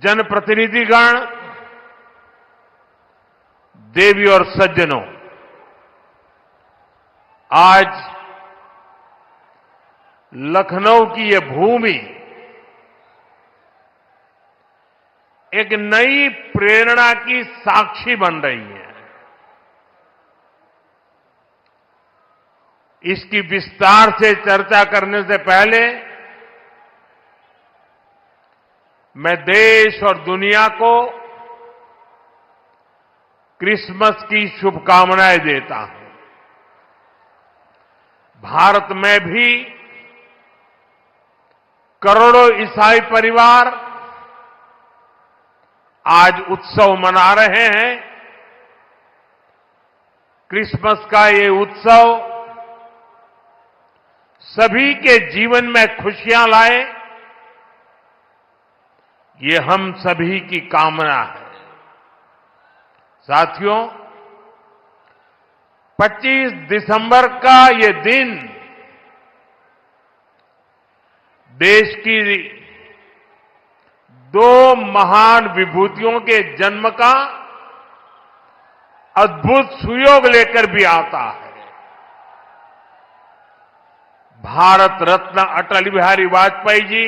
जनप्रतिनिधिगण, देवी और सज्जनों, आज लखनऊ की ये भूमि एक नई प्रेरणा की साक्षी बन रही है। इसकी विस्तार से चर्चा करने से पहले मैं देश और दुनिया को क्रिसमस की शुभकामनाएं देता हूं। भारत में भी करोड़ों ईसाई परिवार आज उत्सव मना रहे हैं। क्रिसमस का ये उत्सव सभी के जीवन में खुशियां लाए, ये हम सभी की कामना है। साथियों, 25 दिसंबर का ये दिन देश की दो महान विभूतियों के जन्म का अद्भुत सुयोग लेकर भी आता है। भारत रत्न अटल बिहारी वाजपेयी जी,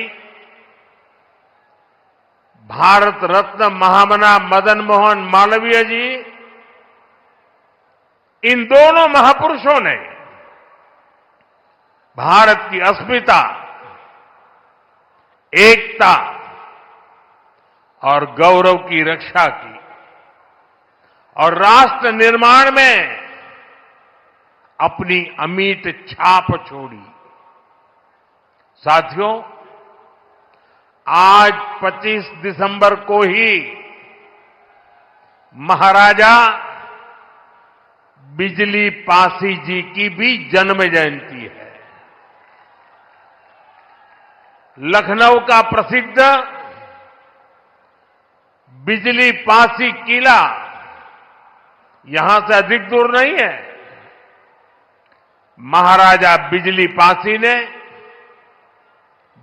भारत रत्न महामना मदन मोहन मालवीय जी, इन दोनों महापुरुषों ने भारत की अस्मिता, एकता और गौरव की रक्षा की और राष्ट्र निर्माण में अपनी अमिट छाप छोड़ी। साथियों, आज 25 दिसंबर को ही महाराजा बिजली पासी जी की भी जन्म जयंती है। लखनऊ का प्रसिद्ध बिजली पासी किला यहां से अधिक दूर नहीं है। महाराजा बिजली पासी ने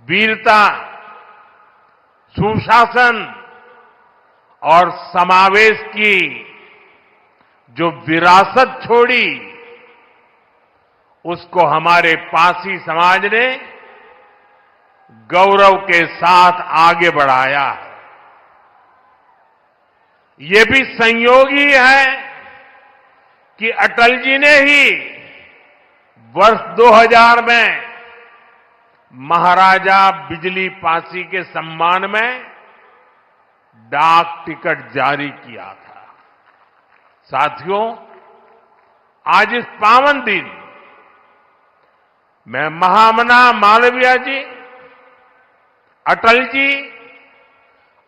वीरता, सुशासन और समावेश की जो विरासत छोड़ी, उसको हमारे पासी समाज ने गौरव के साथ आगे बढ़ाया है। ये भी संयोग ही है कि अटल जी ने ही वर्ष 2000 में महाराजा बिजली पासी के सम्मान में डाक टिकट जारी किया था। साथियों, आज इस पावन दिन मैं महामना मालवीय जी, अटल जी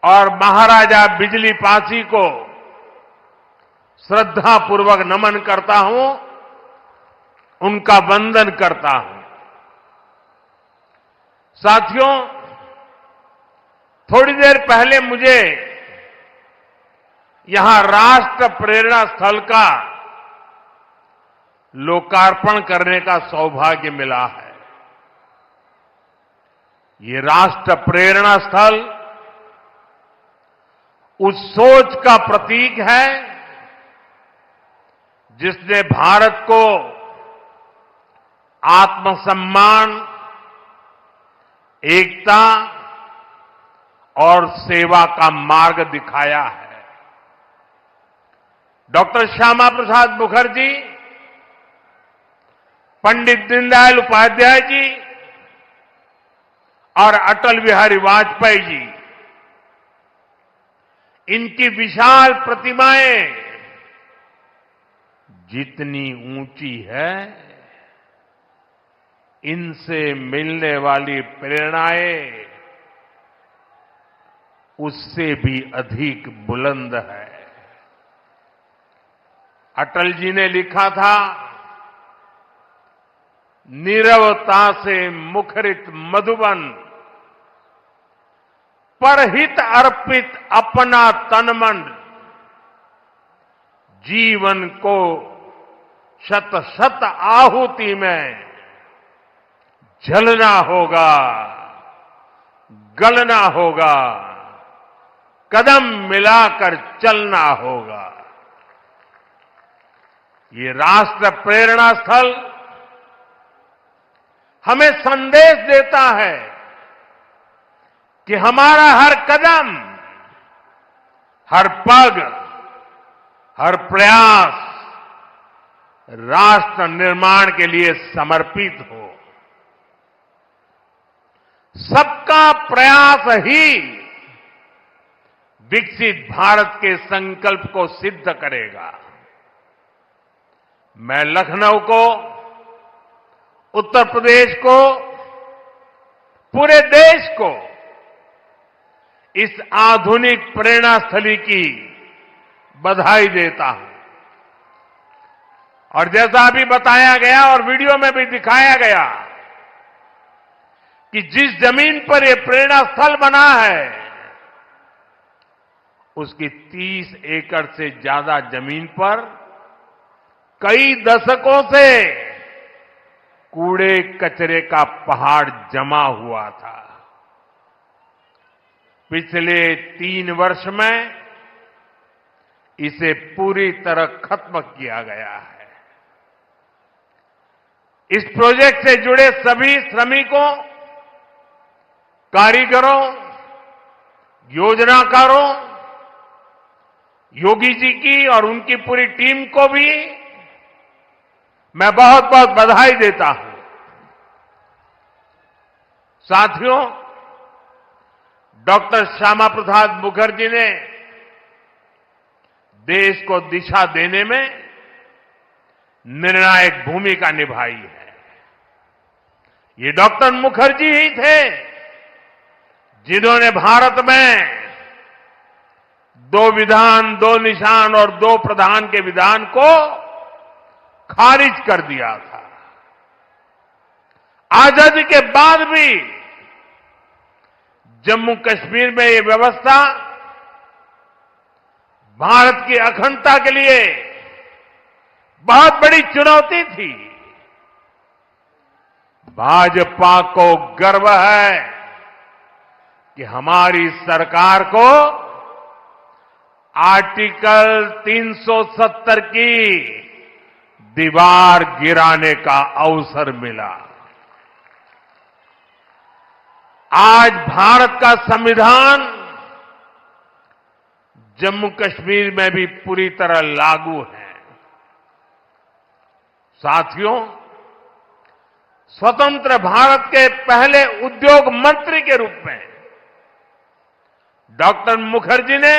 और महाराजा बिजली पासी को श्रद्धापूर्वक नमन करता हूं, उनका वंदन करता हूं। साथियों, थोड़ी देर पहले मुझे यहां राष्ट्र प्रेरणा स्थल का लोकार्पण करने का सौभाग्य मिला है। ये राष्ट्र प्रेरणा स्थल उस सोच का प्रतीक है जिसने भारत को आत्मसम्मान, एकता और सेवा का मार्ग दिखाया है। डॉक्टर श्यामा प्रसाद मुखर्जी, पंडित दीनदयाल उपाध्याय जी और अटल बिहारी वाजपेयी जी, इनकी विशाल प्रतिमाएं जितनी ऊंची है, इनसे मिलने वाली प्रेरणाएं उससे भी अधिक बुलंद है। अटल जी ने लिखा था, नीरवता से मुखरित मधुबन, परहित अर्पित अपना तन मन, जीवन को शत शत आहुति में जलना होगा, गलना होगा, कदम मिलाकर चलना होगा। ये राष्ट्र प्रेरणा स्थल हमें संदेश देता है कि हमारा हर कदम, हर पग, हर प्रयास राष्ट्र निर्माण के लिए समर्पित हो। सबका प्रयास ही विकसित भारत के संकल्प को सिद्ध करेगा। मैं लखनऊ को, उत्तर प्रदेश को, पूरे देश को इस आधुनिक प्रेरणा स्थली की बधाई देता हूं। और जैसा अभी बताया गया और वीडियो में भी दिखाया गया कि जिस जमीन पर यह प्रेरणा स्थल बना है, उसकी 30 एकड़ से ज्यादा जमीन पर कई दशकों से कूड़े कचरे का पहाड़ जमा हुआ था। पिछले 3 वर्ष में इसे पूरी तरह खत्म किया गया है। इस प्रोजेक्ट से जुड़े सभी श्रमिकों, कारीगरों, योजनाकारों, योगी जी की और उनकी पूरी टीम को भी मैं बहुत बहुत बधाई देता हूं। साथियों, डॉक्टर श्यामा प्रसाद मुखर्जी ने देश को दिशा देने में निर्णायक भूमिका निभाई है। ये डॉक्टर मुखर्जी ही थे जिन्होंने भारत में 2 विधान, 2 निशान और 2 प्रधान के विधान को खारिज कर दिया था। आजादी के बाद भी जम्मू कश्मीर में ये व्यवस्था भारत की अखंडता के लिए बहुत बड़ी चुनौती थी। भाजपा को गर्व है कि हमारी सरकार को आर्टिकल 370 की दीवार गिराने का अवसर मिला। आज भारत का संविधान जम्मू कश्मीर में भी पूरी तरह लागू है। साथियों, स्वतंत्र भारत के पहले उद्योग मंत्री के रूप में डॉक्टर मुखर्जी ने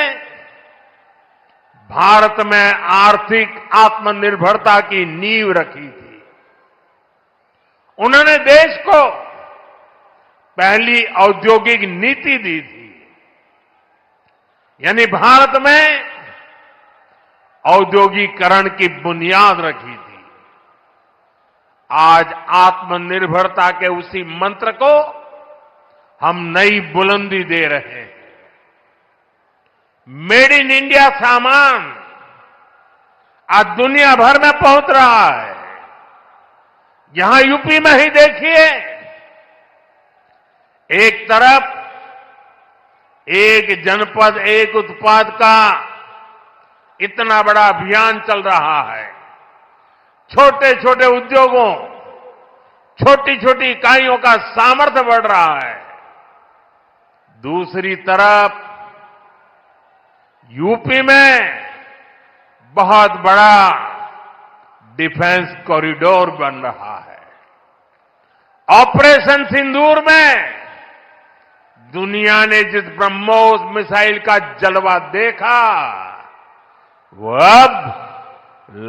भारत में आर्थिक आत्मनिर्भरता की नींव रखी थी। उन्होंने देश को पहली औद्योगिक नीति दी थी, यानी भारत में औद्योगिकरण की बुनियाद रखी थी। आज आत्मनिर्भरता के उसी मंत्र को हम नई बुलंदी दे रहे हैं। मेड इन इंडिया सामान आज दुनिया भर में पहुंच रहा है। यहां यूपी में ही देखिए, एक तरफ एक जनपद एक उत्पाद का इतना बड़ा अभियान चल रहा है। छोटे छोटे उद्योगों, छोटी छोटी इकाइयों का सामर्थ्य बढ़ रहा है। दूसरी तरफ यूपी में बहुत बड़ा डिफेंस कॉरिडोर बन रहा है। ऑपरेशन सिंदूर में दुनिया ने जिस ब्रह्मोस मिसाइल का जलवा देखा, वो अब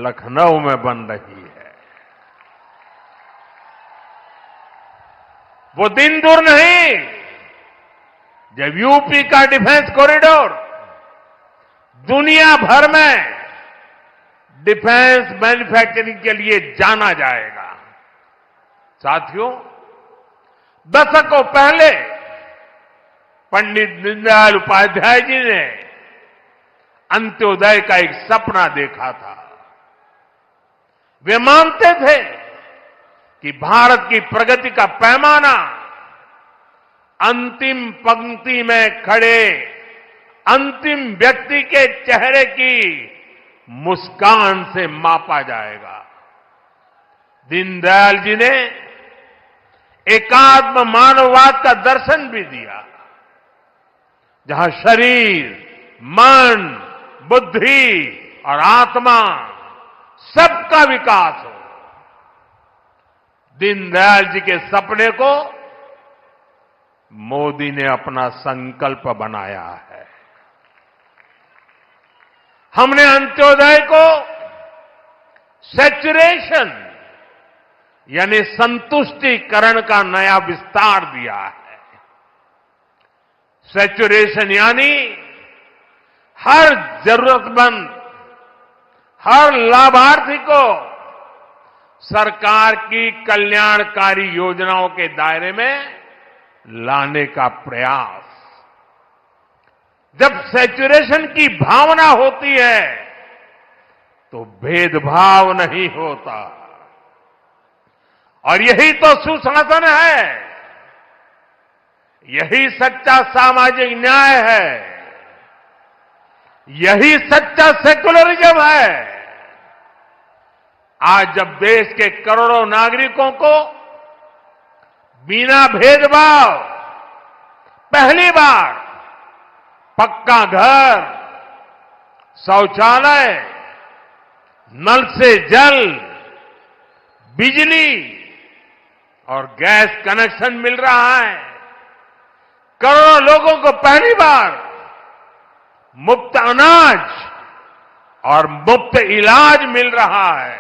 लखनऊ में बन रही है। वो दिन दूर नहीं जब यूपी का डिफेंस कॉरिडोर दुनिया भर में डिफेंस मैन्युफैक्चरिंग के लिए जाना जाएगा। साथियों, दशकों पहले पंडित दीनदयाल उपाध्याय जी ने अंत्योदय का एक सपना देखा था। वे मानते थे कि भारत की प्रगति का पैमाना अंतिम पंक्ति में खड़े अंतिम व्यक्ति के चेहरे की मुस्कान से मापा जाएगा। दीनदयाल जी ने एकात्म मानववाद का दर्शन भी दिया, जहां शरीर, मन, बुद्धि और आत्मा सबका विकास हो। दीनदयाल जी के सपने को मोदी ने अपना संकल्प बनाया है। हमने अंत्योदय को सैचुरेशन यानी संतुष्टिकरण का नया विस्तार दिया है। सैचुरेशन यानी हर जरूरतमंद, हर लाभार्थी को सरकार की कल्याणकारी योजनाओं के दायरे में लाने का प्रयास। जब सैचुरेशन की भावना होती है तो भेदभाव नहीं होता, और यही तो सुशासन है, यही सच्चा सामाजिक न्याय है, यही सच्चा सेकुलरिज्म है। आज जब देश के करोड़ों नागरिकों को बिना भेदभाव पहली बार पक्का घर, शौचालय, नल से जल, बिजली और गैस कनेक्शन मिल रहा है, करोड़ों लोगों को पहली बार मुफ्त अनाज और मुफ्त इलाज मिल रहा है,